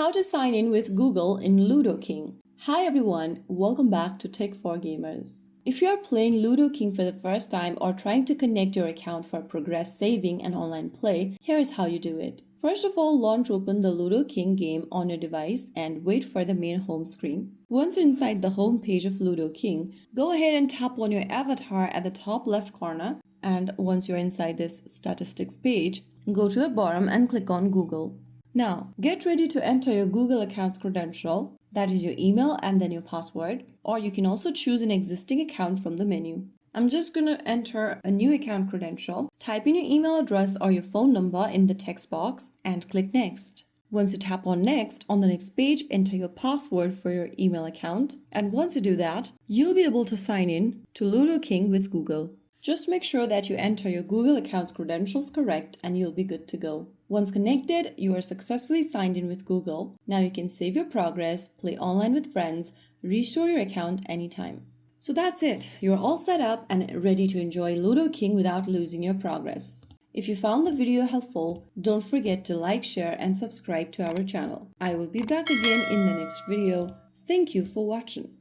How to sign in with Google in Ludo King. Hi everyone, welcome back to Tech for Gamers. If you are playing Ludo King for the first time or trying to connect your account for progress saving and online play, here is how you do it. First of all, launch open the Ludo King game on your device and wait for the main home screen. Once you're inside the home page of Ludo King, go ahead and tap on your avatar at the top left corner, and once you're inside this statistics page, go to the bottom and click on Google. Now, get ready to enter your Google account's credential, that is your email and then your password, or you can also choose an existing account from the menu. I'm just going to enter a new account credential, type in your email address or your phone number in the text box and click Next. Once you tap on Next, on the next page, enter your password for your email account, and once you do that, you'll be able to sign in to Ludo King with Google. Just make sure that you enter your Google account's credentials correct and you'll be good to go. Once connected, you are successfully signed in with Google. Now you can save your progress, play online with friends, restore your account anytime. So that's it. You're all set up and ready to enjoy Ludo King without losing your progress. If you found the video helpful, don't forget to like, share and subscribe to our channel. I will be back again in the next video. Thank you for watching.